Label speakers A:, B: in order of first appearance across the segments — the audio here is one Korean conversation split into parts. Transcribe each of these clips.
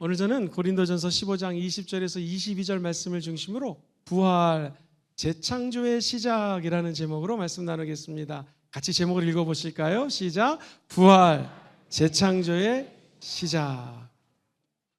A: 오늘 저는 고린도전서 15장 20절에서 22절 말씀을 중심으로 부활, 재창조의 시작이라는 제목으로 말씀 나누겠습니다. 같이 제목을 읽어보실까요? 시작. 부활, 재창조의 시작.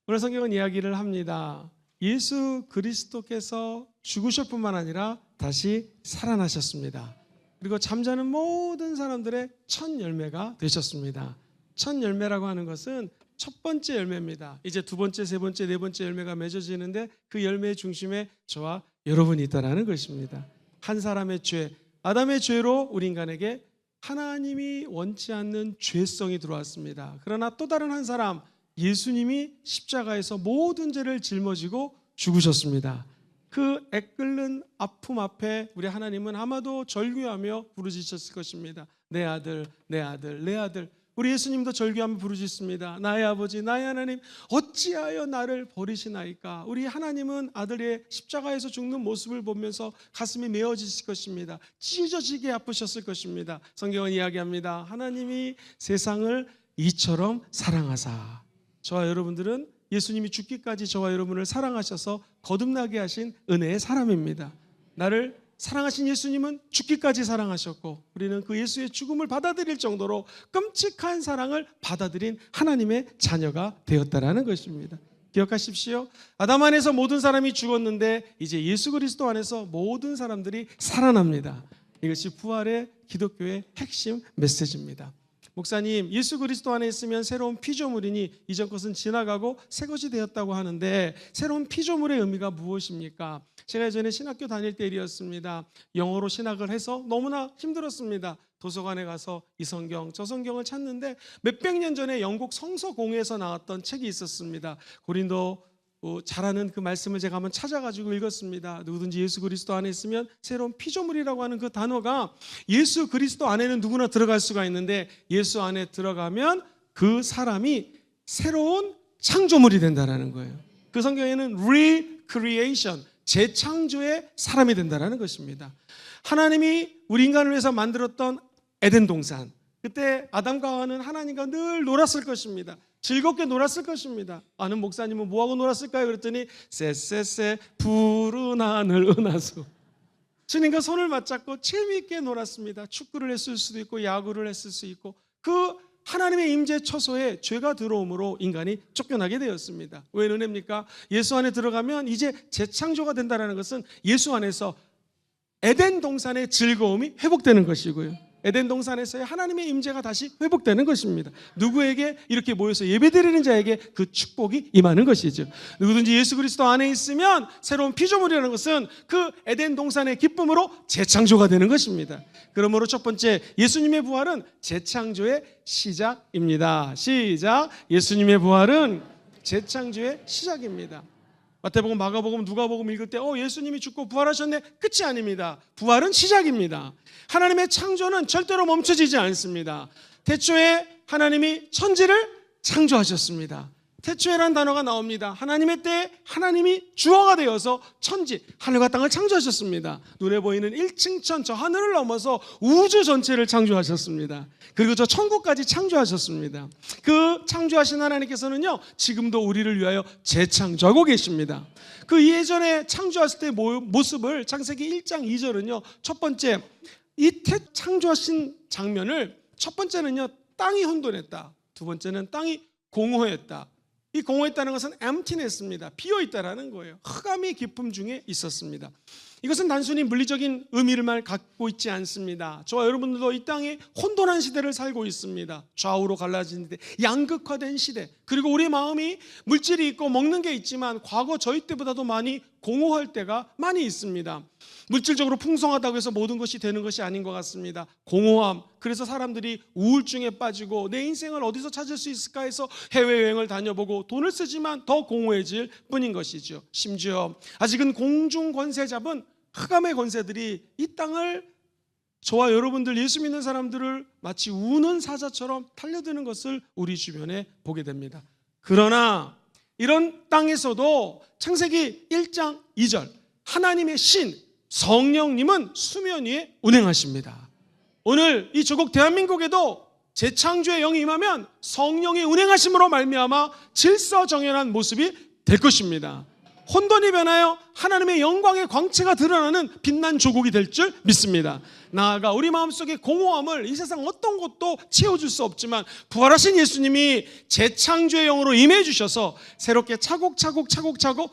A: 오늘 성경은 이야기를 합니다. 예수 그리스도께서 죽으실 뿐만 아니라 다시 살아나셨습니다. 그리고 잠자는 모든 사람들의 첫 열매가 되셨습니다. 첫 열매라고 하는 것은 첫 번째 열매입니다. 이제 두 번째, 세 번째, 네 번째 열매가 맺어지는데 그 열매의 중심에 저와 여러분이 있다는 것입니다. 한 사람의 죄, 아담의 죄로 우리 인간에게 하나님이 원치 않는 죄성이 들어왔습니다. 그러나 또 다른 한 사람, 예수님이 십자가에서 모든 죄를 жил머지고 죽으셨습니다. 그 애끓는 아픔 앞에 우리 하나님은 아마도 절규하며 부르짖으셨을 것입니다. 내 아들, 내 아들, 내 아들. 우리 예수님도 절규하며 부르짖습니다. 나의 아버지, 나의 하나님, 어찌하여 나를 버리시나이까. 우리 하나님은 아들의 십자가에서 죽는 모습을 보면서 가슴이 메어지실 것입니다. 찢어지게 아프셨을 것입니다. 성경은 이야기합니다. 하나님이 세상을 이처럼 사랑하사. 저와 여러분들은 예수님이 죽기까지 저와 여러분을 사랑하셔서 거듭나게 하신 은혜의 사람입니다. 나를 사랑하신 예수님은 죽기까지 사랑하셨고 우리는 그 예수의 죽음을 받아들일 정도로 끔찍한 사랑을 받아들인 하나님의 자녀가 되었다라는 것입니다. 기억하십시오. 아담 안에서 모든 사람이 죽었는데 이제 예수 그리스도 안에서 모든 사람들이 살아납니다. 이것이 부활의 기독교의 핵심 메시지입니다. 목사님, 예수 그리스도 안에 있으면 새로운 피조물이니 이전 것은 지나가고 새 것이 되었다고 하는데 새로운 피조물의 의미가 무엇입니까? 제가 예전에 신학교 다닐 때 일이었습니다. 영어로 신학을 해서 너무나 힘들었습니다. 도서관에 가서 이 성경, 저 성경을 찾는데 몇백 년 전에 영국 성서공회에서 나왔던 책이 있었습니다. 고린도 잘 아는 그 말씀을 제가 한번 찾아가지고 읽었습니다. 누구든지 예수 그리스도 안에 있으면 새로운 피조물이라고 하는 그 단어가 예수 그리스도 안에는 누구나 들어갈 수가 있는데 예수 안에 들어가면 그 사람이 새로운 창조물이 된다는 거예요. 그 성경에는 recreation, 재창조의 사람이 된다는 것입니다. 하나님이 우리 인간을 위해서 만들었던 에덴 동산, 그때 아담과 하와는 하나님과 늘 놀았을 것입니다. 즐겁게 놀았을 것입니다. 아는 목사님은 뭐하고 놀았을까요? 그랬더니 쎄쎄쎄 푸른 하늘 은하수. 주님과 손을 맞잡고 재미있게 놀았습니다. 축구를 했을 수도 있고 야구를 했을 수 있고 그 하나님의 임재 처소에 죄가 들어옴으로 인간이 쫓겨나게 되었습니다. 왜 은혜입니까? 예수 안에 들어가면 이제 재창조가 된다는 것은 예수 안에서 에덴 동산의 즐거움이 회복되는 것이고요. 에덴 동산에서의 하나님의 임재가 다시 회복되는 것입니다. 누구에게? 이렇게 모여서 예배드리는 자에게 그 축복이 임하는 것이죠. 누구든지 예수 그리스도 안에 있으면 새로운 피조물이라는 것은 그 에덴 동산의 기쁨으로 재창조가 되는 것입니다. 그러므로 첫 번째, 예수님의 부활은 재창조의 시작입니다. 시작. 예수님의 부활은 재창조의 시작입니다. 마태복음, 마가복음, 누가복음 읽을 때 예수님이 죽고 부활하셨네, 끝이 아닙니다. 부활은 시작입니다. 하나님의 창조는 절대로 멈춰지지 않습니다. 태초에 하나님이 천지를 창조하셨습니다. 태초에란 단어가 나옵니다. 하나님의 때에 하나님이 주어가 되어서 천지, 하늘과 땅을 창조하셨습니다. 눈에 보이는 1층천 저 하늘을 넘어서 우주 전체를 창조하셨습니다. 그리고 저 천국까지 창조하셨습니다. 그 창조하신 하나님께서는요, 지금도 우리를 위하여 재창조하고 계십니다. 그 예전에 창조하실 때의 모습을 창세기 1장 2절은요, 첫 번째, 이 창조하신 장면을 첫 번째는요, 땅이 혼돈했다. 두 번째는 땅이 공허했다. 이 공허했다는 것은 emptiness입니다. 비어있다라는 거예요. 흑암이 깊음 중에 있었습니다. 이것은 단순히 물리적인 의미를만 갖고 있지 않습니다. 저와 여러분들도 이 땅에 혼돈한 시대를 살고 있습니다. 좌우로 갈라진 시대, 양극화된 시대, 그리고 우리 마음이 물질이 있고 먹는 게 있지만 과거 저희 때보다도 많이 공허할 때가 많이 있습니다. 물질적으로 풍성하다고 해서 모든 것이 되는 것이 아닌 것 같습니다. 공허함, 그래서 사람들이 우울증에 빠지고 내 인생을 어디서 찾을 수 있을까 해서 해외여행을 다녀보고 돈을 쓰지만 더 공허해질 뿐인 것이죠. 심지어 아직은 공중 권세 잡은 흑암의 권세들이 이 땅을, 저와 여러분들 예수 믿는 사람들을 마치 우는 사자처럼 달려드는 것을 우리 주변에 보게 됩니다. 그러나 이런 땅에서도 창세기 1장 2절 하나님의 신 성령님은 수면 위에 운행하십니다. 오늘 이 조국 대한민국에도 재창조의 영이 임하면 성령의 운행하심으로 말미암아 질서정연한 모습이 될 것입니다. 혼돈이 변하여 하나님의 영광의 광채가 드러나는 빛난 조국이 될 줄 믿습니다. 나아가 우리 마음속의 공허함을 이 세상 어떤 것도 채워줄 수 없지만 부활하신 예수님이 재창조의 영으로 임해 주셔서 새롭게 차곡차곡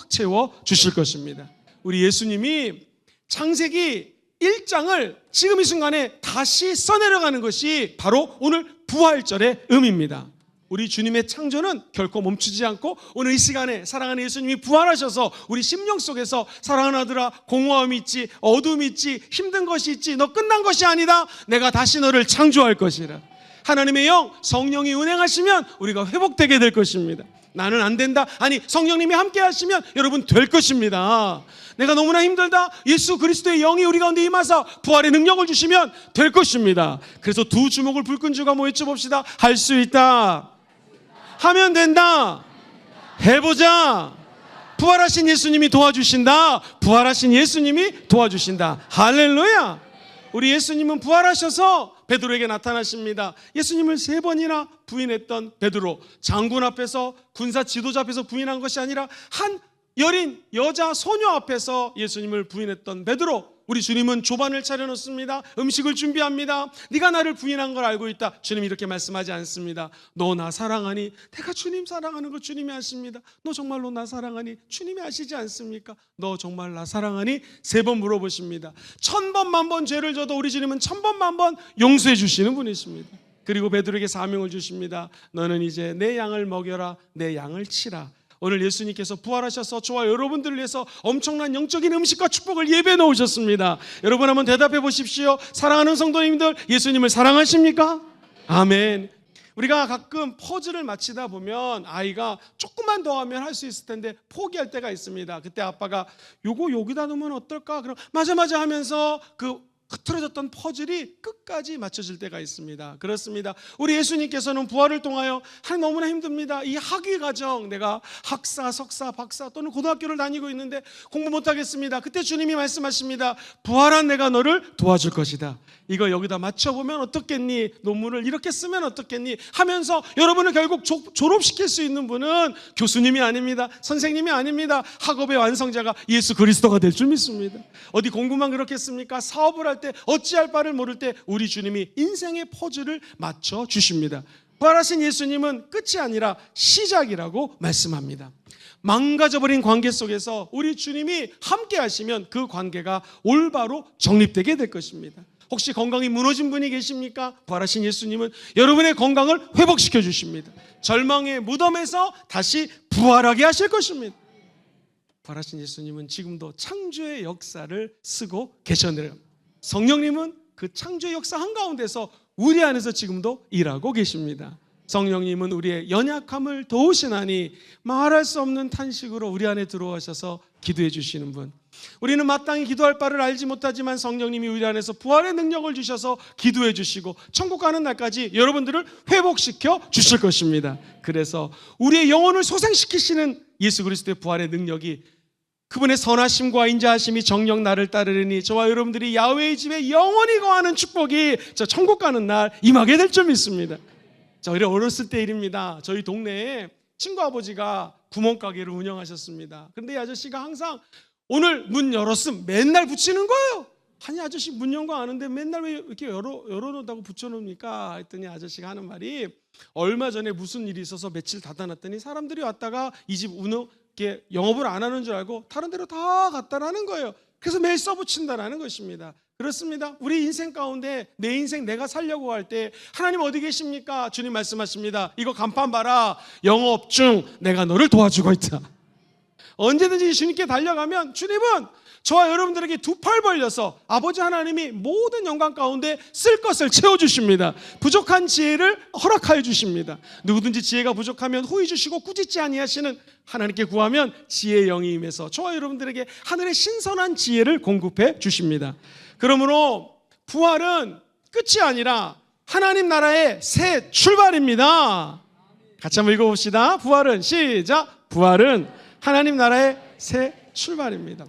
A: 채워주실 것입니다. 우리 예수님이 창세기 1장을 지금 이 순간에 다시 써내려가는 것이 바로 오늘 부활절의 의미입니다. 우리 주님의 창조는 결코 멈추지 않고 오늘 이 시간에 사랑하는 예수님이 부활하셔서 우리 심령 속에서 사랑하는 아들아, 공허함이 있지, 어둠이 있지, 힘든 것이 있지, 너 끝난 것이 아니다. 내가 다시 너를 창조할 것이라. 하나님의 영, 성령이 운행하시면 우리가 회복되게 될 것입니다. 나는 안 된다. 아니, 성령님이 함께 하시면 여러분 될 것입니다. 내가 너무나 힘들다. 예수 그리스도의 영이 우리 가운데 임하사 부활의 능력을 주시면 될 것입니다. 그래서 두 주먹을 불끈 쥐고 한번 외쳐봅시다. 할 수 있다. 하면 된다. 해보자. 부활하신 예수님이 도와주신다. 부활하신 예수님이 도와주신다. 할렐루야. 우리 예수님은 부활하셔서 베드로에게 나타나십니다. 예수님을 3번이나 부인했던 베드로, 장군 앞에서, 군사 지도자 앞에서 부인한 것이 아니라 한 여린 여자 소녀 앞에서 예수님을 부인했던 베드로, 우리 주님은 조반을 차려놓습니다. 음식을 준비합니다. 네가 나를 부인한 걸 알고 있다. 주님이 이렇게 말씀하지 않습니다. 너 나 사랑하니? 내가 주님 사랑하는 걸 주님이 아십니다. 너 정말로 나 사랑하니? 주님이 아시지 않습니까? 너 정말 나 사랑하니? 3번 물어보십니다. 1000번 만번 죄를 져도 우리 주님은 1000번 만번 용서해 주시는 분이십니다. 그리고 베드로에게 사명을 주십니다. 너는 이제 내 양을 먹여라. 내 양을 치라. 오늘 예수님께서 부활하셔서 저와 여러분들을 위해서 엄청난 영적인 음식과 축복을 예배해 놓으셨습니다. 여러분 한번 대답해 보십시오. 사랑하는 성도님들, 예수님을 사랑하십니까? 아멘. 우리가 가끔 퍼즐을 맞히다 보면 아이가 조금만 더 하면 할 수 있을 텐데 포기할 때가 있습니다. 그때 아빠가 요거 여기다 놓으면 어떨까? 그럼 맞아 하면서 그 흐트러졌던 퍼즐이 끝까지 맞춰질 때가 있습니다. 그렇습니다. 우리 예수님께서는 부활을 통하여 너무나 힘듭니다. 이 학위 과정, 내가 학사, 석사, 박사 또는 고등학교를 다니고 있는데 공부 못하겠습니다. 그때 주님이 말씀하십니다. 부활한 내가 너를 도와줄 것이다. 이거 여기다 맞춰보면 어떻겠니? 논문을 이렇게 쓰면 어떻겠니? 하면서 여러분을 결국 졸업시킬 수 있는 분은 교수님이 아닙니다. 선생님이 아닙니다. 학업의 완성자가 예수 그리스도가 될 줄 믿습니다. 어디 공부만 그렇겠습니까? 사업을 할 때 어찌할 바를 모를 때 우리 주님이 인생의 퍼즐을 맞춰주십니다. 부활하신 예수님은 끝이 아니라 시작이라고 말씀합니다. 망가져버린 관계 속에서 우리 주님이 함께 하시면 그 관계가 올바로 정립되게 될 것입니다. 혹시 건강이 무너진 분이 계십니까? 부활하신 예수님은 여러분의 건강을 회복시켜 주십니다. 절망의 무덤에서 다시 부활하게 하실 것입니다. 부활하신 예수님은 지금도 창조의 역사를 쓰고 계셔내요. 성령님은 그 창조의 역사 한가운데서 우리 안에서 지금도 일하고 계십니다. 성령님은 우리의 연약함을 도우시나니 말할 수 없는 탄식으로 우리 안에 들어오셔서 기도해 주시는 분. 우리는 마땅히 기도할 바를 알지 못하지만 성령님이 우리 안에서 부활의 능력을 주셔서 기도해 주시고 천국 가는 날까지 여러분들을 회복시켜 주실 것입니다. 그래서 우리의 영혼을 소생시키시는 예수 그리스도의 부활의 능력이, 그분의 선하심과 인자하심이 정녕 나를 따르리니 저와 여러분들이 야훼의 집에 영원히 거하는 축복이 저 천국 가는 날 임하게 될 줄 믿습니다. 자, 우리 어렸을 때 일입니다. 저희 동네에 친구 아버지가 구멍가게를 운영하셨습니다. 그런데 이 아저씨가 항상 오늘 문 열었음 맨날 붙이는 거예요. 아니, 아저씨 문 연 거 아는데 맨날 왜 이렇게 열어놓는다고 붙여놓습니까? 했더니 아저씨가 하는 말이, 얼마 전에 무슨 일이 있어서 며칠 닫아놨더니 사람들이 왔다가 이 집 영업을 안 하는 줄 알고 다른 데로 다 갔다라는 거예요. 그래서 매일 써붙인다라는 것입니다. 그렇습니다. 우리 인생 가운데 내 인생 내가 살려고 할 때 하나님 어디 계십니까? 주님 말씀하십니다. 이거 간판 봐라. 영업 중 내가 너를 도와주고 있다. 언제든지 주님께 달려가면 주님은 저와 여러분들에게 두 팔 벌려서 아버지 하나님이 모든 영광 가운데 쓸 것을 채워주십니다. 부족한 지혜를 허락하여 주십니다. 누구든지 지혜가 부족하면 후히 주시고 꾸짖지 아니하시는 하나님께 구하면 지혜의 영이 임해서 저와 여러분들에게 하늘의 신선한 지혜를 공급해 주십니다. 그러므로 부활은 끝이 아니라 하나님 나라의 새 출발입니다. 같이 한번 읽어봅시다. 부활은 시작. 부활은 하나님 나라의 새 출발입니다.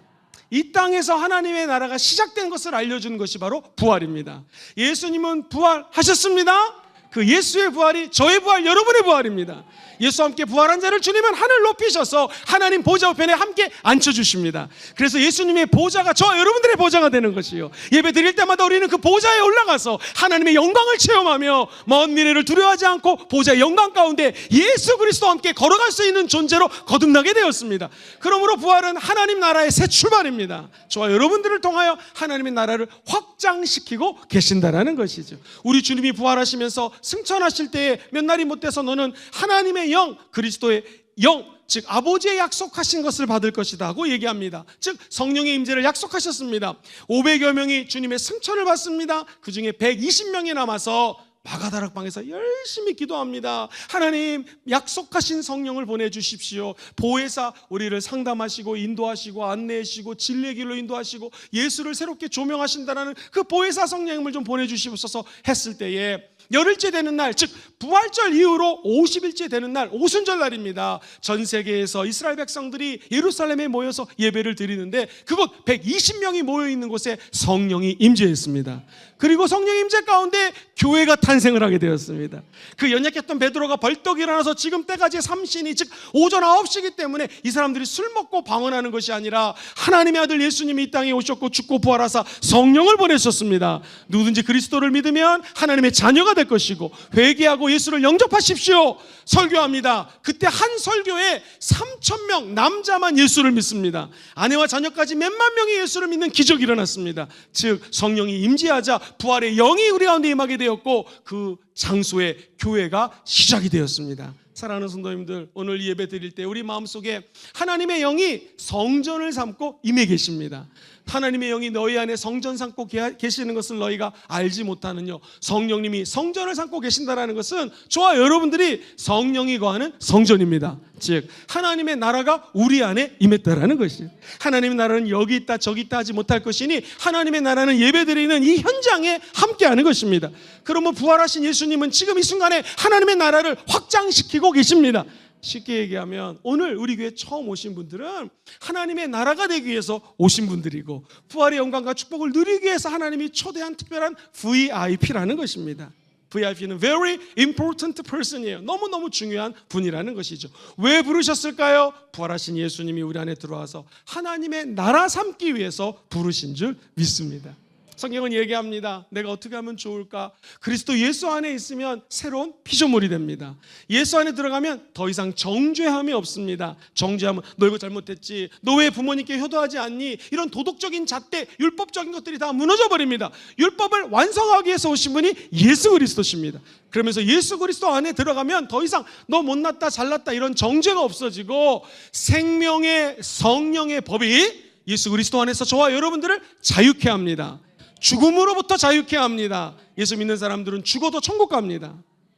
A: 이 땅에서 하나님의 나라가 시작된 것을 알려주는 것이 바로 부활입니다. 예수님은 부활하셨습니다. 그 그 예수의 부활이 저의 부활, 여러분의 부활입니다. 예수와 함께 부활한 자를 주님은 하늘 높이셔서 하나님 보좌 우편에 함께 앉혀주십니다. 그래서 예수님의 보좌가 저와 여러분들의 보좌가 되는 것이요, 예배 드릴 때마다 우리는 그 보좌에 올라가서 하나님의 영광을 체험하며 먼 미래를 두려워하지 않고 보좌의 영광 가운데 예수 그리스도와 함께 걸어갈 수 있는 존재로 거듭나게 되었습니다. 그러므로 부활은 하나님 나라의 새 출발입니다. 저와 여러분들을 통하여 하나님의 나라를 확장시키고 계신다라는 것이죠. 우리 주님이 부활하시면서 승천하실 때에 몇 날이 못 돼서 너는 하나님의 영, 그리스도의 영, 즉 아버지의 약속하신 것을 받을 것이다 하고 얘기합니다. 즉 성령의 임재를 약속하셨습니다. 500여 명이 주님의 승천을 받습니다. 그 중에 120명이 남아서 마가다락방에서 열심히 기도합니다. 하나님, 약속하신 성령을 보내주십시오. 보혜사 우리를 상담하시고 인도하시고 안내하시고 진리의 길로 인도하시고 예수를 새롭게 조명하신다는 그 보혜사 성령님을 좀 보내주시옵소서 했을 때에 열흘째 되는 날, 즉 부활절 이후로 50일째 되는 날, 오순절 날입니다. 전 세계에서 이스라엘 백성들이 예루살렘에 모여서 예배를 드리는데 그곳 120명이 모여있는 곳에 성령이 임재했습니다. 그리고 성령 임재 가운데 교회가 탄생을 하게 되었습니다. 그 연약했던 베드로가 벌떡 일어나서 지금 때까지 삼신이, 즉 오전 9시이기 때문에 이 사람들이 술 먹고 방언하는 것이 아니라 하나님의 아들 예수님이 이 땅에 오셨고 죽고 부활하사 성령을 보내셨습니다. 누구든지 그리스도를 믿으면 하나님의 자녀가 될 것이고 회개하고 예수를 영접하십시오 설교합니다. 그때 한 설교에 3,000명 남자만 예수를 믿습니다. 아내와 자녀까지 몇만 명이 예수를 믿는 기적이 일어났습니다. 즉 성령이 임재하자 부활의 영이 우리 가운데 임하게 되었고 그 장소에 교회가 시작이 되었습니다. 사랑하는 성도님들, 오늘 예배 드릴 때 우리 마음속에 하나님의 영이 성전을 삼고 임해 계십니다. 하나님의 영이 너희 안에 성전 삼고 계시는 것을 너희가 알지 못하느냐. 성령님이 성전을 삼고 계신다는 것은 저와 여러분들이 성령이 거하는 성전입니다. 즉 하나님의 나라가 우리 안에 임했다라는 것이에요. 하나님의 나라는 여기 있다 저기 있다 하지 못할 것이니 하나님의 나라는 예배드리는 이 현장에 함께하는 것입니다. 그러면 부활하신 예수님은 지금 이 순간에 하나님의 나라를 확장시키고 계십니다. 쉽게 얘기하면 오늘 우리 교회 처음 오신 분들은 하나님의 나라가 되기 위해서 오신 분들이고 부활의 영광과 축복을 누리기 위해서 하나님이 초대한 특별한 VIP라는 것입니다. VIP는 very important person이에요. 너무너무 중요한 분이라는 것이죠. 왜 부르셨을까요? 부활하신 예수님이 우리 안에 들어와서 하나님의 나라 삼기 위해서 부르신 줄 믿습니다. 성경은 얘기합니다. 내가 어떻게 하면 좋을까? 그리스도 예수 안에 있으면 새로운 피조물이 됩니다. 예수 안에 들어가면 더 이상 정죄함이 없습니다. 정죄하면 너 이거 잘못했지, 너 왜 부모님께 효도하지 않니, 이런 도덕적인 잣대, 율법적인 것들이 다 무너져 버립니다. 율법을 완성하기 위해서 오신 분이 예수 그리스도십니다. 그러면서 예수 그리스도 안에 들어가면 더 이상 너 못났다 잘났다 이런 정죄가 없어지고 생명의 성령의 법이 예수 그리스도 안에서 저와 여러분들을 자유케 합니다. 죽음으로부터 자유케 합니다. 예수 믿는 사람들은 죽어도 천국 갑니다.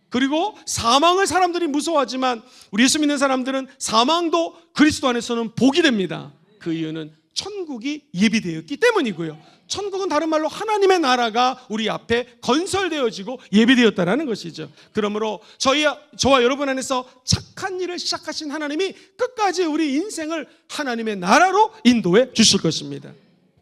A: 그리고 사망을 사람들이 무서워하지만 우리 예수 믿는 사람들은 사망도 그리스도 안에서는 복이 됩니다. 그 이유는 천국이 예비되었기 때문이고요. 천국은 다른 말로 하나님의 나라가 우리 앞에 건설되어지고 예비되었다는 것이죠. 그러므로 저와 여러분 안에서 착한 일을 시작하신 하나님이 끝까지 우리 인생을 하나님의 나라로 인도해 주실 것입니다.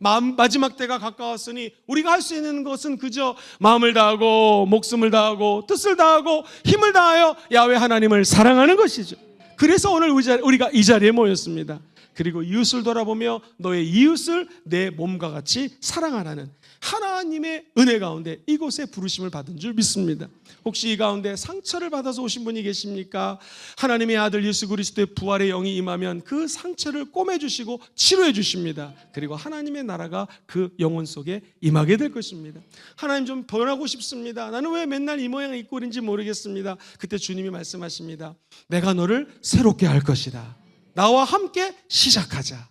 A: 마지막 때가 가까웠으니 우리가 할 수 있는 것은 그저 마음을 다하고 목숨을 다하고 뜻을 다하고 힘을 다하여 야훼 하나님을 사랑하는 것이죠. 그래서 오늘 우리가 이 자리에 모였습니다. 그리고 이웃을 돌아보며 너의 이웃을 내 몸과 같이 사랑하라는 하나님의 은혜 가운데 이곳에 부르심을 받은 줄 믿습니다. 혹시 이 가운데 상처를 받아서 오신 분이 계십니까? 하나님의 아들 예수 그리스도의 부활의 영이 임하면 그 상처를 꼬매주시고 치료해 주십니다. 그리고 하나님의 나라가 그 영혼 속에 임하게 될 것입니다. 하나님 좀 변하고 싶습니다. 나는 왜 맨날 이 모양 이 꼴인지 모르겠습니다. 그때 주님이 말씀하십니다. 내가 너를 새롭게 할 것이다. 나와 함께 시작하자.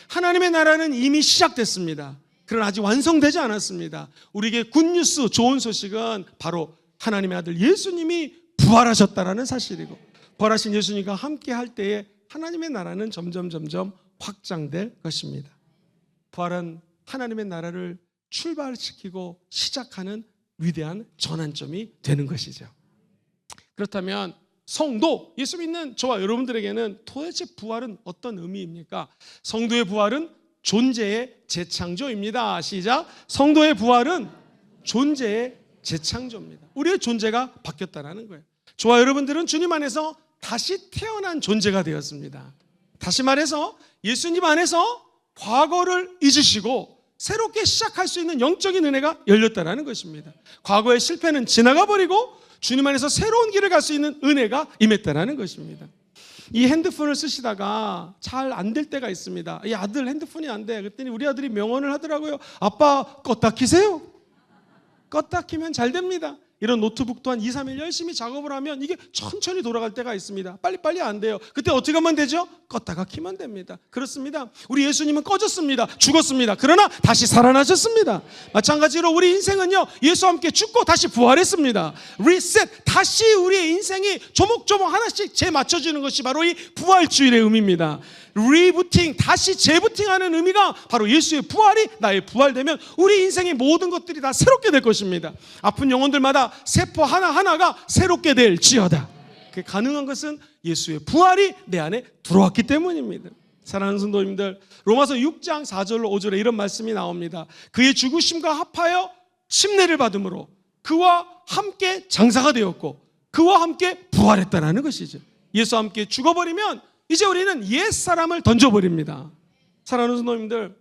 A: 하나님의 나라는 이미 시작됐습니다. 그러나 아직 완성되지 않았습니다. 우리에게 굿뉴스, 좋은 소식은 바로 하나님의 아들 예수님이 부활하셨다라는 사실이고 부활하신 예수님과 함께 할 때에 하나님의 나라는 점점 확장될 것입니다. 부활은 하나님의 나라를 출발시키고 시작하는 위대한 전환점이 되는 것이죠. 그렇다면 성도, 예수 믿는 저와 여러분들에게는 도대체 부활은 어떤 의미입니까? 성도의 부활은 존재의 재창조입니다. 시작. 성도의 부활은 존재의 재창조입니다. 우리의 존재가 바뀌었다는 거예요. 저와 여러분들은 주님 안에서 다시 태어난 존재가 되었습니다. 다시 말해서 예수님 안에서 과거를 잊으시고 새롭게 시작할 수 있는 영적인 은혜가 열렸다는 것입니다. 과거의 실패는 지나가 버리고 주님 안에서 새로운 길을 갈 수 있는 은혜가 임했다는 것입니다. 이 핸드폰을 쓰시다가 잘 안 될 때가 있습니다. 이 아들 핸드폰이 안 돼. 그랬더니 우리 아들이 명언을 하더라고요. 아빠 껐다 키세요. 껐다 키면 잘 됩니다. 이런 노트북도 한 2, 3일 열심히 작업을 하면 이게 천천히 돌아갈 때가 있습니다. 빨리빨리 안 돼요. 그때 어떻게 하면 되죠? 껐다가 키면 됩니다. 그렇습니다. 우리 예수님은 꺼졌습니다. 죽었습니다. 그러나 다시 살아나셨습니다. 마찬가지로 우리 인생은요, 예수와 함께 죽고 다시 부활했습니다. 리셋, 다시 우리의 인생이 조목조목 하나씩 재맞춰지는 것이 바로 이 부활주일의 의미입니다. 리부팅, 다시 재부팅하는 의미가 바로 예수의 부활이 나의 부활되면 우리 인생의 모든 것들이 다 새롭게 될 것입니다. 아픈 영혼들마다 세포 하나하나가 새롭게 될지어다. 그게 가능한 것은 예수의 부활이 내 안에 들어왔기 때문입니다. 사랑하는 성도님들, 로마서 6장 4절로 5절에 이런 말씀이 나옵니다. 그의 죽으심과 합하여 침례를 받음으로 그와 함께 장사가 되었고 그와 함께 부활했다는 것이죠. 예수와 함께 죽어버리면 이제 우리는 옛사람을 던져버립니다. 사랑하는 성도님들,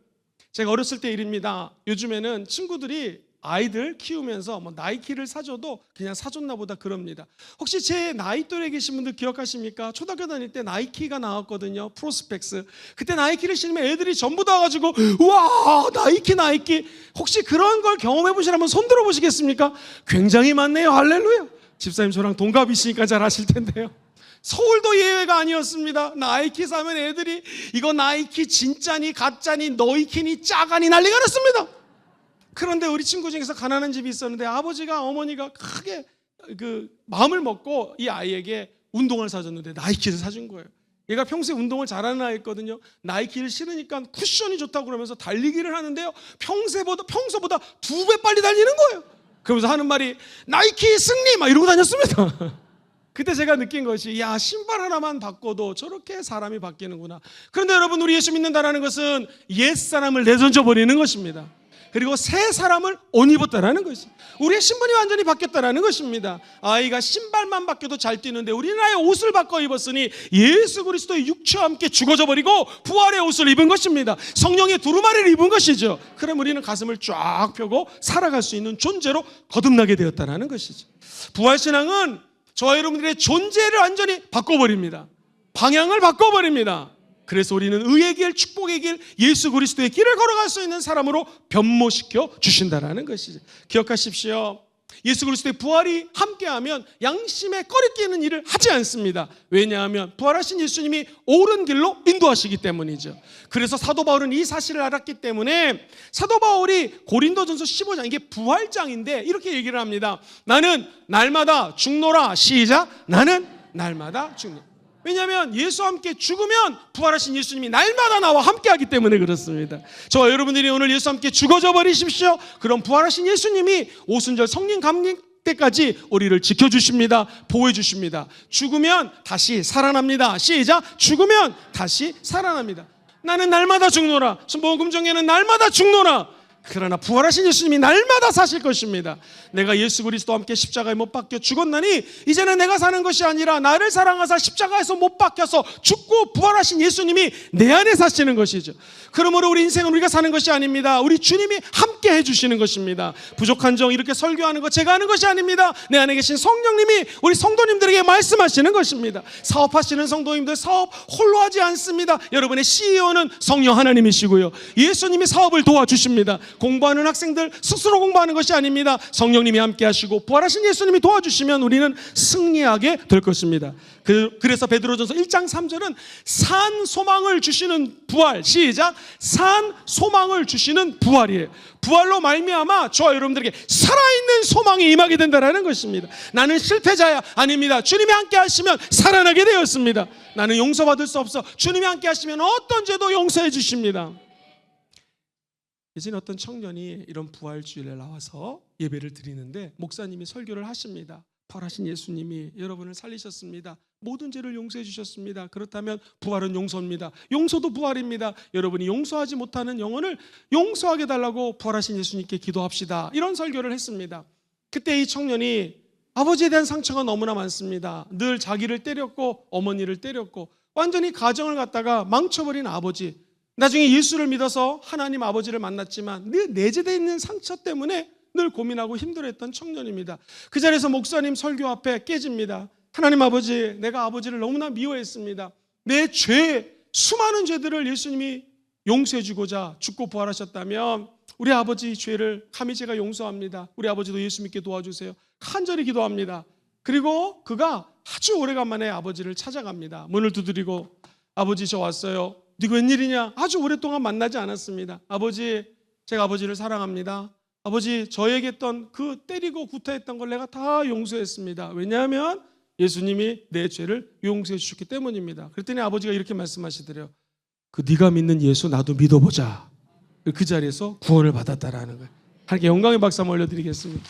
A: 제가 어렸을 때 일입니다. 요즘에는 친구들이 아이들 키우면서 나이키를 사줘도 그냥 사줬나 보다 그럽니다. 혹시 제 나이 또래 계신 분들 기억하십니까? 초등학교 다닐 때 나이키가 나왔거든요. 프로스펙스. 그때 나이키를 신으면 애들이 전부 다 와가지고 우와 나이키. 혹시 그런 걸 경험해 보시라면 한번 손 들어 보시겠습니까? 굉장히 많네요. 할렐루야. 집사님 저랑 동갑이시니까 잘 아실 텐데요. 서울도 예외가 아니었습니다. 나이키 사면 애들이 이거 나이키 진짜니 가짜니 너이키니 짜가니 난리가 났습니다. 그런데 우리 친구 중에서 가난한 집이 있었는데 아버지가 어머니가 크게 마음을 먹고 이 아이에게 운동화를 사줬는데 나이키를 사준 거예요. 얘가 평소에 운동을 잘하는 아이였거든요. 나이키를 신으니까 쿠션이 좋다고 그러면서 달리기를 하는데요, 평소보다 2배 빨리 달리는 거예요. 그러면서 하는 말이 나이키 승리 막 이러고 다녔습니다. 그때 제가 느낀 것이 야, 신발 하나만 바꿔도 저렇게 사람이 바뀌는구나. 그런데 여러분, 우리 예수 믿는다는 것은 옛사람을 내던져 버리는 것입니다. 그리고 새 사람을 옷 입었다는 것이, 우리의 신분이 완전히 바뀌었다는 것입니다. 아이가 신발만 바뀌어도 잘 뛰는데 우리는 아예 옷을 바꿔 입었으니 예수 그리스도의 육체와 함께 죽어져 버리고 부활의 옷을 입은 것입니다. 성령의 두루마리를 입은 것이죠. 그럼 우리는 가슴을 쫙 펴고 살아갈 수 있는 존재로 거듭나게 되었다는 것이죠. 부활신앙은 저와 여러분들의 존재를 완전히 바꿔버립니다. 방향을 바꿔버립니다. 그래서 우리는 의의 길, 축복의 길, 예수 그리스도의 길을 걸어갈 수 있는 사람으로 변모시켜 주신다는 것이죠. 기억하십시오. 예수 그리스도의 부활이 함께하면 양심에 꺼리끼는 일을 하지 않습니다. 왜냐하면 부활하신 예수님이 옳은 길로 인도하시기 때문이죠. 그래서 사도 바울은 이 사실을 알았기 때문에 사도 바울이 고린도전서 15장, 이게 부활장인데 이렇게 얘기를 합니다. 나는 날마다 죽노라. 시작. 나는 날마다 죽노라. 왜냐하면 예수와 함께 죽으면 부활하신 예수님이 날마다 나와 함께하기 때문에 그렇습니다. 저와 여러분들이 오늘 예수와 함께 죽어져 버리십시오. 그럼 부활하신 예수님이 오순절 성령 감립 때까지 우리를 지켜주십니다. 보호해주십니다. 죽으면 다시 살아납니다. 시작. 죽으면 다시 살아납니다. 나는 날마다 죽노라. 순복음정에는 날마다 죽노라. 그러나 부활하신 예수님이 날마다 사실 것입니다. 내가 예수 그리스도와 함께 십자가에 못 박혀 죽었나니 이제는 내가 사는 것이 아니라 나를 사랑하사 십자가에서 못 박혀서 죽고 부활하신 예수님이 내 안에 사시는 것이죠. 그러므로 우리 인생은 우리가 사는 것이 아닙니다. 우리 주님이 함께 해주시는 것입니다. 부족한 점 이렇게 설교하는 것 제가 하는 것이 아닙니다. 내 안에 계신 성령님이 우리 성도님들에게 말씀하시는 것입니다. 사업하시는 성도님들 사업 홀로 하지 않습니다. 여러분의 CEO는 성령 하나님이시고요, 예수님이 사업을 도와주십니다. 공부하는 학생들 스스로 공부하는 것이 아닙니다. 성령님이 함께 하시고 부활하신 예수님이 도와주시면 우리는 승리하게 될 것입니다. 그래서 베드로전서 1장 3절은 산 소망을 주시는 부활, 시작. 산 소망을 주시는 부활이에요. 부활로 말미암아 저와 여러분들에게 살아있는 소망이 임하게 된다는 것입니다. 나는 실패자야. 아닙니다. 주님이 함께 하시면 살아나게 되었습니다. 나는 용서받을 수 없어. 주님이 함께 하시면 어떤 죄도 용서해 주십니다. 예전에 어떤 청년이 이런 부활주일에 나와서 예배를 드리는데 목사님이 설교를 하십니다. 부활하신 예수님이 여러분을 살리셨습니다. 모든 죄를 용서해 주셨습니다. 그렇다면 부활은 용서입니다. 용서도 부활입니다. 여러분이 용서하지 못하는 영혼을 용서하게 달라고 부활하신 예수님께 기도합시다. 이런 설교를 했습니다. 그때 이 청년이 아버지에 대한 상처가 너무나 많습니다. 늘 자기를 때렸고 어머니를 때렸고 완전히 가정을 갖다가 망쳐버린 아버지. 나중에 예수를 믿어서 하나님 아버지를 만났지만 늘 내재되어 있는 상처 때문에 늘 고민하고 힘들어했던 청년입니다. 그 자리에서 목사님 설교 앞에 깨집니다. 하나님 아버지, 내가 아버지를 너무나 미워했습니다. 내 죄, 수많은 죄들을 예수님이 용서해 주고자 죽고 부활하셨다면 우리 아버지 죄를 감히 제가 용서합니다. 우리 아버지도 예수 믿게 도와주세요. 간절히 기도합니다. 그리고 그가 아주 오래간만에 아버지를 찾아갑니다. 문을 두드리고 아버지 저 왔어요. 네가 웬일이냐? 아주 오랫동안 만나지 않았습니다. 아버지, 제가 아버지를 사랑합니다. 아버지, 저에게 했던 그 때리고 구타했던 걸 내가 다 용서했습니다. 왜냐하면 예수님이 내 죄를 용서해 주셨기 때문입니다. 그랬더니 아버지가 이렇게 말씀하시더래요. 그 네가 믿는 예수 나도 믿어보자. 그 자리에서 구원을 받았다라는 거예요. 하나님께 영광의 박수 한번 올려드리겠습니다.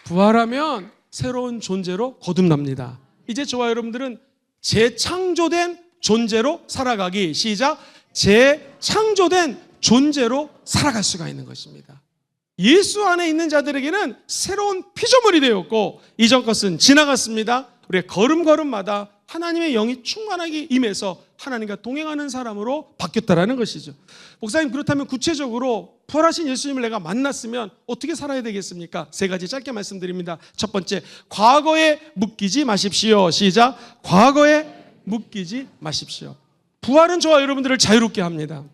A: 부활하면 새로운 존재로 거듭납니다. 이제 저와 여러분들은 재창조된 존재로 살아가기, 시작, 재창조된 존재로 살아갈 수가 있는 것입니다. 예수 안에 있는 자들에게는 새로운 피조물이 되었고 이전 것은 지나갔습니다. 우리의 걸음걸음마다 하나님의 영이 충만하게 임해서 하나님과 동행하는 사람으로 바뀌었다라는 것이죠. 목사님, 그렇다면 구체적으로 부활하신 예수님을 내가 만났으면 어떻게 살아야 되겠습니까? 세 가지 짧게 말씀드립니다. 첫 번째, 과거에 묶이지 마십시오. 시작, 과거에 묶이지 마십시오. 부활은 저와 여러분들을 자유롭게 합니다.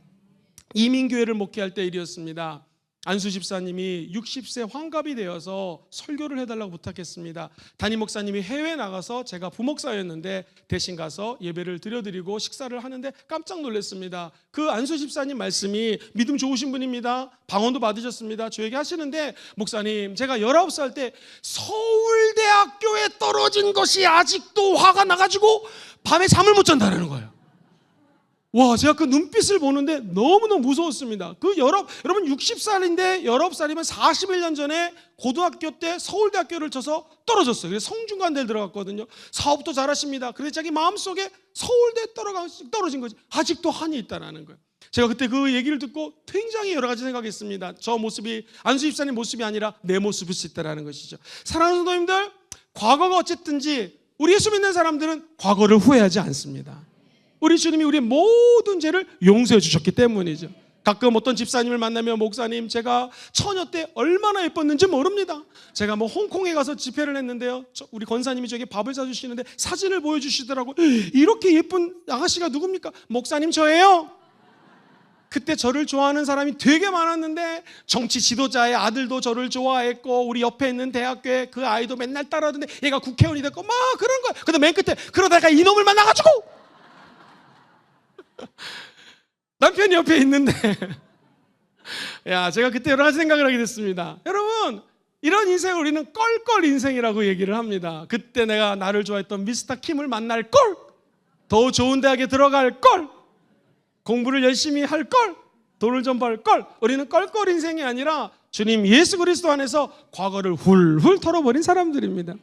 A: 이민교회를 목회할 때 일이었습니다. 안수 집사님이 60세 환갑이 되어서 설교를 해달라고 부탁했습니다. 담임 목사님이 해외에 나가서 제가 부목사였는데 대신 가서 예배를 드려드리고 식사를 하는데 깜짝 놀랐습니다. 그 안수 집사님 말씀이 믿음 좋으신 분입니다. 방언도 받으셨습니다. 저에게 하시는데, 목사님, 제가 19살 때 서울대학교에 떨어진 것이 아직도 화가 나가지고 밤에 잠을 못 잔다는 거예요. 와, 제가 그 눈빛을 보는데 너무너무 무서웠습니다. 여러분 60살인데 19살이면 41년 전에 고등학교 때 서울대학교를 쳐서 떨어졌어요. 그래서 성균관대를 들어갔거든요. 사업도 잘하십니다. 그래서 자기 마음속에 서울대 떨어진 거지. 아직도 한이 있다는 거예요. 제가 그때 그 얘기를 듣고 굉장히 여러 가지 생각했습니다. 저 모습이 안수 집사님 모습이 아니라 내 모습일 수 있다는 것이죠. 사랑하는 성도님들, 과거가 어쨌든지 우리 예수 믿는 사람들은 과거를 후회하지 않습니다. 우리 주님이 우리의 모든 죄를 용서해 주셨기 때문이죠. 가끔 어떤 집사님을 만나면, 목사님, 제가 처녀 때 얼마나 예뻤는지 모릅니다. 제가 홍콩에 가서 집회를 했는데요, 우리 권사님이 저에게 밥을 사주시는데 사진을 보여주시더라고요. 이렇게 예쁜 아가씨가 누굽니까? 목사님, 저예요. 그때 저를 좋아하는 사람이 되게 많았는데 정치 지도자의 아들도 저를 좋아했고 우리 옆에 있는 대학교에 그 아이도 맨날 따라하던데 얘가 국회의원이 됐고 막 그런 거야. 근데 맨 끝에 그러다가 이놈을 만나가지고 남편이 옆에 있는데 야, 제가 그때 여러 가지 생각을 하게 됐습니다. 여러분, 이런 인생을 우리는 껄껄 인생이라고 얘기를 합니다. 그때 내가 나를 좋아했던 미스터 킴을 만날 걸, 더 좋은 대학에 들어갈 걸, 공부를 열심히 할 걸, 돈을 좀 벌 걸. 우리는 껄껄 인생이 아니라 주님 예수 그리스도 안에서 과거를 훌훌 털어버린 사람들입니다.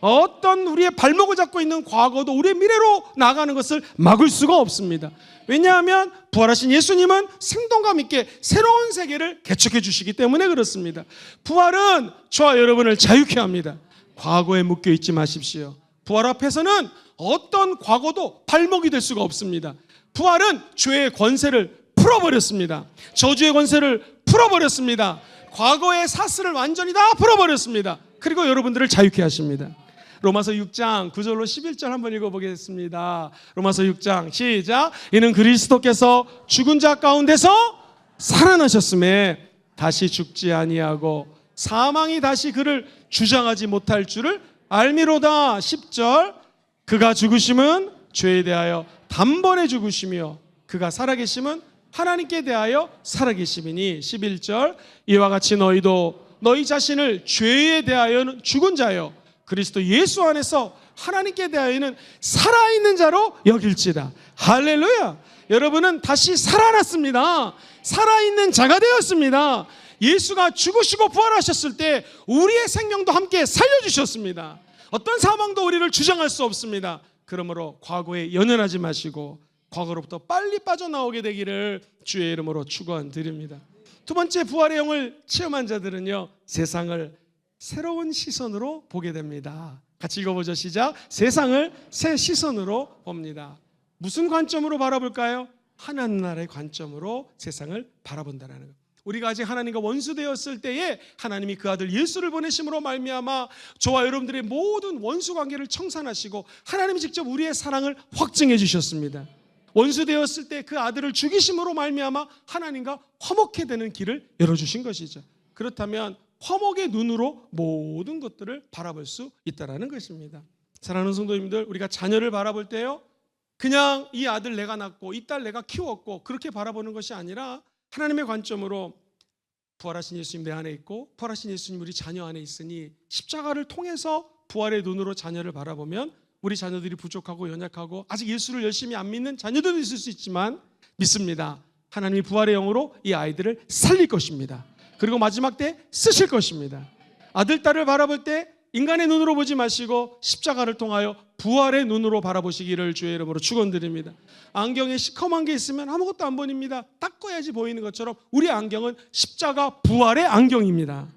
A: 어떤 우리의 발목을 잡고 있는 과거도 우리의 미래로 나가는 것을 막을 수가 없습니다. 왜냐하면 부활하신 예수님은 생동감 있게 새로운 세계를 개척해 주시기 때문에 그렇습니다. 부활은 저와 여러분을 자유케 합니다. 과거에 묶여 있지 마십시오. 부활 앞에서는 어떤 과거도 발목이 될 수가 없습니다. 부활은 죄의 권세를 풀어버렸습니다. 저주의 권세를 풀어버렸습니다. 과거의 사슬을 완전히 다 풀어버렸습니다. 그리고 여러분들을 자유케 하십니다. 로마서 6장 9절로 11절 한번 읽어보겠습니다. 로마서 6장 시작. 이는 그리스도께서 죽은 자 가운데서 살아나셨음에 다시 죽지 아니하고 사망이 다시 그를 주장하지 못할 줄을 알미로다. 10절. 그가 죽으심은 죄에 대하여 단번에 죽으시며 그가 살아계심은 하나님께 대하여 살아계심이니. 11절. 이와 같이 너희도 너희 자신을 죄에 대하여는 죽은 자요 그리스도 예수 안에서 하나님께 대하여는 살아있는 자로 여길지다. 할렐루야. 여러분은 다시 살아났습니다. 살아있는 자가 되었습니다. 예수가 죽으시고 부활하셨을 때 우리의 생명도 함께 살려주셨습니다. 어떤 사망도 우리를 주장할 수 없습니다. 그러므로 과거에 연연하지 마시고 과거로부터 빨리 빠져나오게 되기를 주의 이름으로 축원드립니다. 두 번째 부활의 영을 체험한 자들은요, 세상을 새로운 시선으로 보게 됩니다. 같이 읽어보죠. 시작. 세상을 새 시선으로 봅니다. 무슨 관점으로 바라볼까요? 하나님 나라의 관점으로 세상을 바라본다는 것. 우리가 아직 하나님과 원수되었을 때에 하나님이 그 아들 예수를 보내심으로 말미암아 저와 여러분들의 모든 원수 관계를 청산하시고 하나님이 직접 우리의 사랑을 확증해 주셨습니다. 원수되었을 때 그 아들을 죽이심으로 말미암아 하나님과 화목해 되는 길을 열어주신 것이죠. 그렇다면 화목의 눈으로 모든 것들을 바라볼 수 있다는 것입니다. 사랑하는 성도님들, 우리가 자녀를 바라볼 때요, 그냥 이 아들 내가 낳고 이 딸 내가 키웠고 그렇게 바라보는 것이 아니라 하나님의 관점으로 부활하신 예수님 내 안에 있고 부활하신 예수님 우리 자녀 안에 있으니 십자가를 통해서 부활의 눈으로 자녀를 바라보면 우리 자녀들이 부족하고 연약하고 아직 예수를 열심히 안 믿는 자녀들도 있을 수 있지만 믿습니다. 하나님이 부활의 영으로 이 아이들을 살릴 것입니다. 그리고 마지막 때 쓰실 것입니다. 아들, 딸을 바라볼 때 인간의 눈으로 보지 마시고 십자가를 통하여 부활의 눈으로 바라보시기를 주의 이름으로 축원드립니다. 안경에 시커먼 게 있으면 아무것도 안 보입니다. 닦아야지 보이는 것처럼 우리 안경은 십자가 부활의 안경입니다.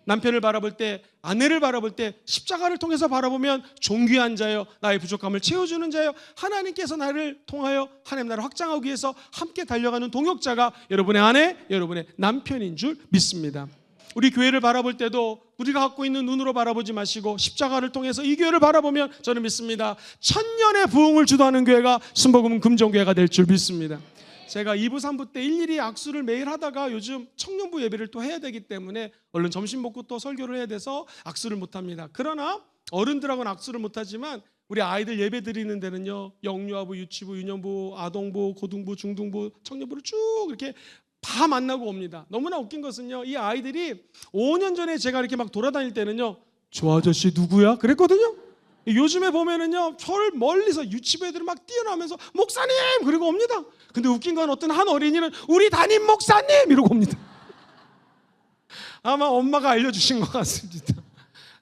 A: 남편을 바라볼 때, 아내를 바라볼 때 십자가를 통해서 바라보면 존귀한 자여, 나의 부족함을 채워주는 자여, 하나님께서 나를 통하여 하나님 나라를 확장하기 위해서 함께 달려가는 동역자가 여러분의 아내, 여러분의 남편인 줄 믿습니다. 우리 교회를 바라볼 때도 우리가 갖고 있는 눈으로 바라보지 마시고 십자가를 통해서 이 교회를 바라보면 저는 믿습니다. 천년의 부흥을 주도하는 교회가 순복음 금종교회가 될 줄 믿습니다. 제가 2부 3부 때 일일이 악수를 매일 하다가 요즘 청년부 예배를 또 해야 되기 때문에 얼른 점심 먹고 또 설교를 해야 돼서 악수를 못합니다. 그러나 어른들하고는 악수를 못하지만 우리 아이들 예배 드리는 데는요, 영유아부, 유치부, 유년부, 아동부, 고등부, 중등부, 청년부를 쭉 이렇게 다 만나고 옵니다. 너무나 웃긴 것은요, 이 아이들이 5년 전에 제가 이렇게 막 돌아다닐 때는요, 저 아저씨 누구야? 그랬거든요. 요즘에 보면은요, 저를 멀리서 유치부 애들이 막 뛰어나면서 목사님! 그리고 옵니다. 근데 웃긴 건 어떤 한 어린이는 우리 담임 목사님! 이러고 옵니다. 아마 엄마가 알려주신 것 같습니다.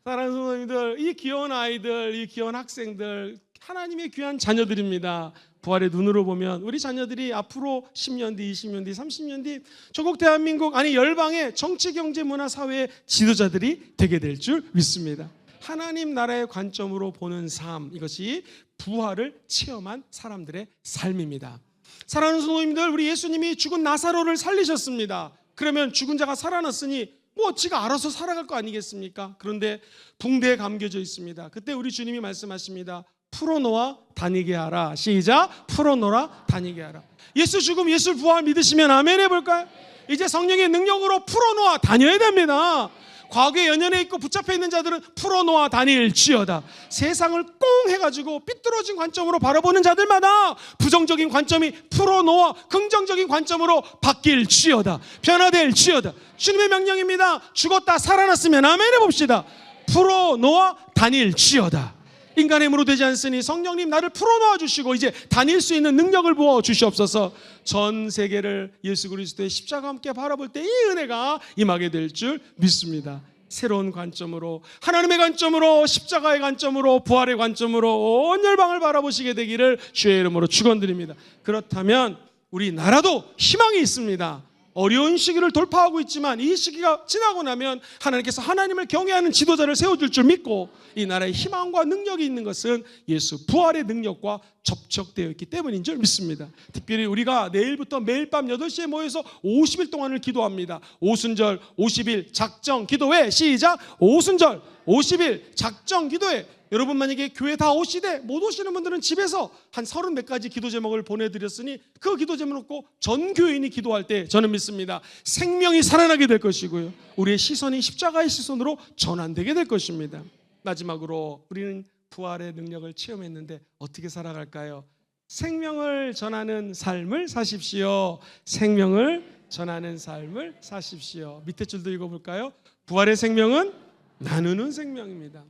A: 사랑하는 성도님들, 이 귀여운 아이들, 이 귀여운 학생들, 하나님의 귀한 자녀들입니다. 부활의 눈으로 보면 우리 자녀들이 앞으로 10년 뒤, 20년 뒤, 30년 뒤 조국 대한민국, 아니 열방의 정치, 경제, 문화, 사회의 지도자들이 되게 될 줄 믿습니다. 하나님 나라의 관점으로 보는 삶, 이것이 부활을 체험한 사람들의 삶입니다. 사랑하는 성도님들, 우리 예수님이 죽은 나사로를 살리셨습니다. 그러면 죽은 자가 살아났으니 뭐 지가 알아서 살아갈 거 아니겠습니까? 그런데 붕대에 감겨져 있습니다. 그때 우리 주님이 말씀하십니다. 풀어놓아 다니게 하라. 시작. 풀어놓아 다니게 하라. 예수 죽음, 예수 부활 믿으시면 아멘 해볼까요? 이제 성령의 능력으로 풀어놓아 다녀야 됩니다. 과거에 연연해 있고 붙잡혀 있는 자들은 풀어놓아 다닐지어다. 세상을 꽁 해가지고 삐뚤어진 관점으로 바라보는 자들마다 부정적인 관점이 풀어놓아 긍정적인 관점으로 바뀔지어다. 변화될지어다. 주님의 명령입니다. 죽었다 살아났으면 아멘 해봅시다. 풀어놓아 다닐지어다. 인간의 힘으로 되지 않으니 성령님 나를 풀어놓아 주시고 이제 다닐 수 있는 능력을 부어 주시옵소서. 전 세계를 예수 그리스도의 십자가와 함께 바라볼 때 이 은혜가 임하게 될 줄 믿습니다. 새로운 관점으로, 하나님의 관점으로, 십자가의 관점으로, 부활의 관점으로 온 열방을 바라보시게 되기를 주의 이름으로 축원드립니다. 그렇다면 우리 나라도 희망이 있습니다. 어려운 시기를 돌파하고 있지만 이 시기가 지나고 나면 하나님께서 하나님을 경외하는 지도자를 세워줄 줄 믿고 이 나라의 희망과 능력이 있는 것은 예수 부활의 능력과 접촉되어 있기 때문인 줄 믿습니다. 특별히 우리가 내일부터 매일 밤 8시에 모여서 50일 동안을 기도합니다. 오순절 50일 작정 기도회. 시작. 오순절 50일 작정 기도회. 여러분 만약에 교회 다 오시되 못 오시는 분들은 집에서 한 30 몇 가지 기도 제목을 보내드렸으니 그 기도 제목 놓고 전 교인이 기도할 때 저는 믿습니다. 생명이 살아나게 될 것이고요, 우리의 시선이 십자가의 시선으로 전환되게 될 것입니다. 마지막으로 우리는 부활의 능력을 체험했는데 어떻게 살아갈까요? 생명을 전하는 삶을 사십시오. 생명을 전하는 삶을 사십시오. 밑에 줄도 읽어볼까요? 부활의 생명은 나누는 생명입니다.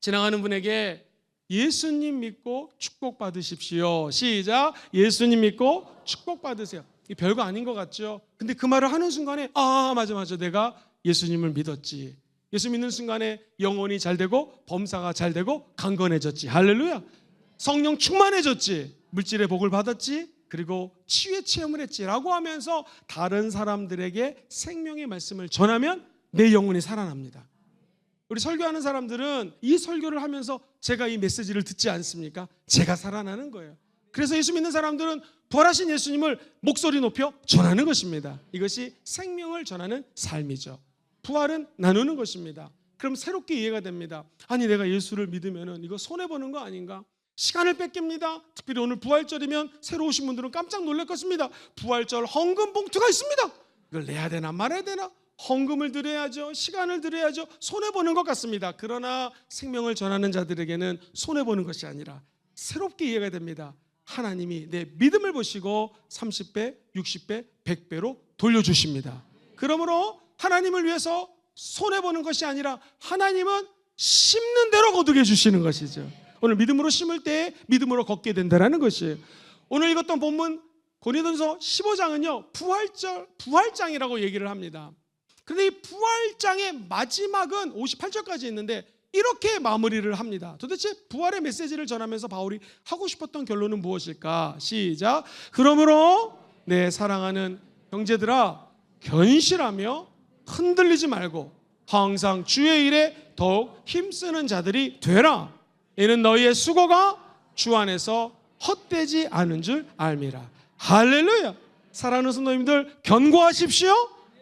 A: 지나가는 분에게 예수님 믿고 축복받으십시오. 시작. 예수님 믿고 축복받으세요. 이 별거 아닌 것 같죠? 근데 그 말을 하는 순간에 맞아 내가 예수님을 믿었지. 예수 믿는 순간에 영혼이 잘 되고 범사가 잘 되고 강건해졌지. 할렐루야. 성령 충만해졌지. 물질의 복을 받았지. 그리고 치유의 체험을 했지라고 하면서 다른 사람들에게 생명의 말씀을 전하면 내 영혼이 살아납니다. 우리 설교하는 사람들은 이 설교를 하면서 제가 이 메시지를 듣지 않습니까? 제가 살아나는 거예요. 그래서 예수 믿는 사람들은 부활하신 예수님을 목소리 높여 전하는 것입니다. 이것이 생명을 전하는 삶이죠. 부활은 나누는 것입니다. 그럼 새롭게 이해가 됩니다. 아니 내가 예수를 믿으면 이거 손해보는 거 아닌가? 시간을 뺏깁니다. 특별히 오늘 부활절이면 새로 오신 분들은 깜짝 놀랄 것입니다. 부활절 헌금 봉투가 있습니다. 이걸 내야 되나 말아야 되나? 헌금을 드려야죠. 시간을 드려야죠. 손해보는 것 같습니다. 그러나 생명을 전하는 자들에게는 손해보는 것이 아니라 새롭게 이해가 됩니다. 하나님이 내 믿음을 보시고 30배, 60배, 100배로 돌려주십니다. 그러므로 하나님을 위해서 손해보는 것이 아니라 하나님은 심는 대로 거두게 주시는 것이죠. 오늘 믿음으로 심을 때 믿음으로 걷게 된다는 것이에요. 오늘 읽었던 본문 고린도전서 15장은요 부활장이라고 얘기를 합니다. 그런데 이 부활장의 마지막은 58절까지 있는데 이렇게 마무리를 합니다. 도대체 부활의 메시지를 전하면서 바울이 하고 싶었던 결론은 무엇일까? 시작. 그러므로 내 사랑하는 형제들아 견실하며 흔들리지 말고 항상 주의 일에 더욱 힘쓰는 자들이 되라. 이는 너희의 수고가 주 안에서 헛되지 않은 줄 알미라. 할렐루야. 사랑하는 성도님들 견고하십시오.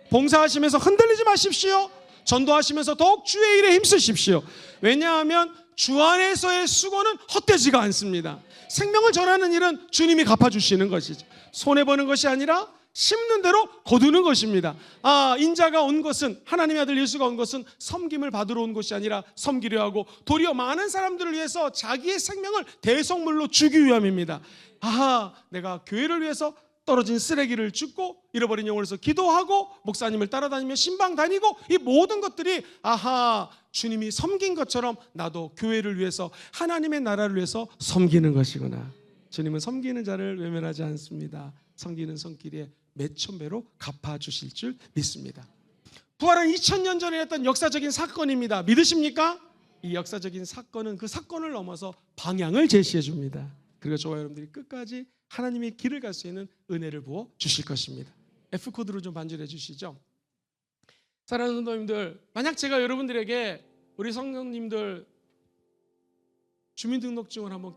A: 봉사하시면서 흔들리지 마십시오. 전도하시면서 더욱 주의 일에 힘쓰십시오. 왜냐하면 주 안에서의 수고는 헛되지가 않습니다. 생명을 전하는 일은 주님이 갚아주시는 것이죠. 손해보는 것이 아니라 심는 대로 거두는 것입니다. 인자가 온 것은 하나님의 아들 예수가 온 것은 섬김을 받으러 온 것이 아니라 섬기려 하고 도리어 많은 사람들을 위해서 자기의 생명을 대속물로 주기 위함입니다. 내가 교회를 위해서 떨어진 쓰레기를 줍고 잃어버린 영혼을 위해서 기도하고 목사님을 따라다니며 신방 다니고 이 모든 것들이 주님이 섬긴 것처럼 나도 교회를 위해서 하나님의 나라를 위해서 섬기는 것이구나. 주님은 섬기는 자를 외면하지 않습니다. 섬기는 손길에 몇천 배로 갚아주실 줄 믿습니다. 부활은 2000년 전에 했던 역사적인 사건입니다. 믿으십니까? 이 역사적인 사건은 그 사건을 넘어서 방향을 제시해 줍니다. 그리고 저와 여러분들이 끝까지 하나님의 길을 갈 수 있는 은혜를 부어 주실 것입니다. F코드로 좀 반주해 주시죠. 사랑하는 성도님들, 만약 제가 여러분들에게 우리 성도님들 주민등록증을 한번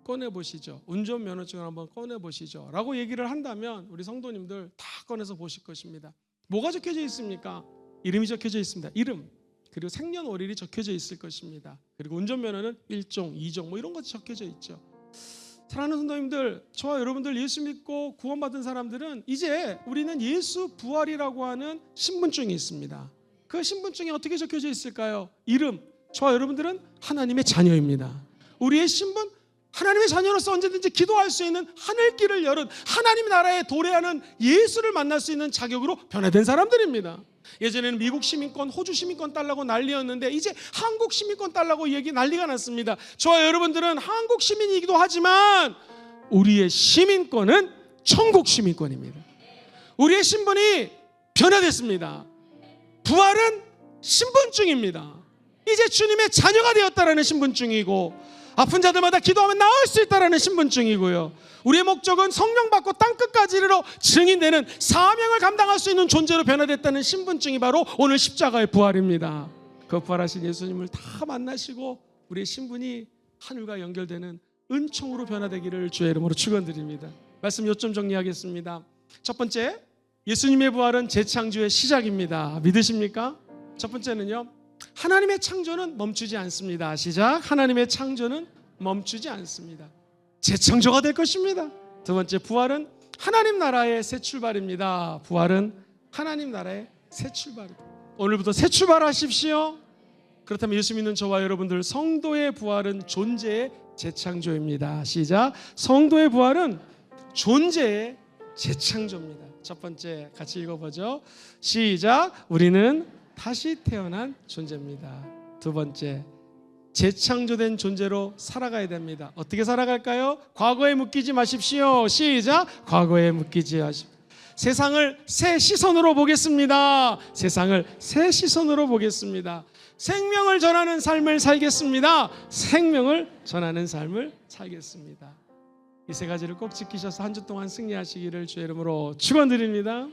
A: 꺼내보시죠. 운전면허증을 한번 꺼내보시죠 라고 얘기를 한다면 우리 성도님들 다 꺼내서 보실 것입니다. 뭐가 적혀져 있습니까? 이름이 적혀져 있습니다. 이름, 그리고 생년월일이 적혀져 있을 것입니다. 그리고 운전면허는 1종, 2종 이런 것이 적혀져 있죠. 사랑하는 성도님들, 저와 여러분들 예수 믿고 구원받은 사람들은 이제 우리는 예수 부활이라고 하는 신분증이 있습니다. 그 신분증에 어떻게 적혀져 있을까요? 이름, 저와 여러분들은 하나님의 자녀입니다. 우리의 신분, 하나님의 자녀로서 언제든지 기도할 수 있는 하늘길을 열은 하나님 나라에 도래하는 예수를 만날 수 있는 자격으로 변화된 사람들입니다. 예전에는 미국 시민권, 호주 시민권 달라고 난리였는데 이제 한국 시민권 달라고 난리가 났습니다. 저와 여러분들은 한국 시민이기도 하지만 우리의 시민권은 천국 시민권입니다. 우리의 신분이 변화됐습니다. 부활은 신분증입니다. 이제 주님의 자녀가 되었다라는 신분증이고 아픈 자들마다 기도하면 나을 수 있다라는 신분증이고요. 우리의 목적은 성령 받고 땅끝까지 이르러 증인되는 사명을 감당할 수 있는 존재로 변화됐다는 신분증이 바로 오늘 십자가의 부활입니다. 그 부활하신 예수님을 다 만나시고 우리의 신분이 하늘과 연결되는 은총으로 변화되기를 주의 이름으로 축원드립니다. 말씀 요점 정리하겠습니다. 첫 번째, 예수님의 부활은 재창조의 시작입니다. 믿으십니까? 첫 번째는요, 하나님의 창조는 멈추지 않습니다. 시작. 하나님의 창조는 멈추지 않습니다. 재창조가 될 것입니다. 두 번째, 부활은 하나님 나라의 새 출발입니다. 부활은 하나님 나라의 새 출발입니다. 오늘부터 새 출발하십시오. 그렇다면 예수 믿는 저와 여러분들, 성도의 부활은 존재의 재창조입니다. 시작. 성도의 부활은 존재의 재창조입니다. 첫 번째 같이 읽어보죠. 시작. 우리는 다시 태어난 존재입니다. 두 번째, 재창조된 존재로 살아가야 됩니다. 어떻게 살아갈까요? 과거에 묶이지 마십시오. 시작. 과거에 묶이지 마십시오. 세상을 새 시선으로 보겠습니다. 세상을 새 시선으로 보겠습니다. 생명을 전하는 삶을 살겠습니다. 생명을 전하는 삶을 살겠습니다. 이 세 가지를 꼭 지키셔서 한 주 동안 승리하시기를 주의 이름으로 축원드립니다.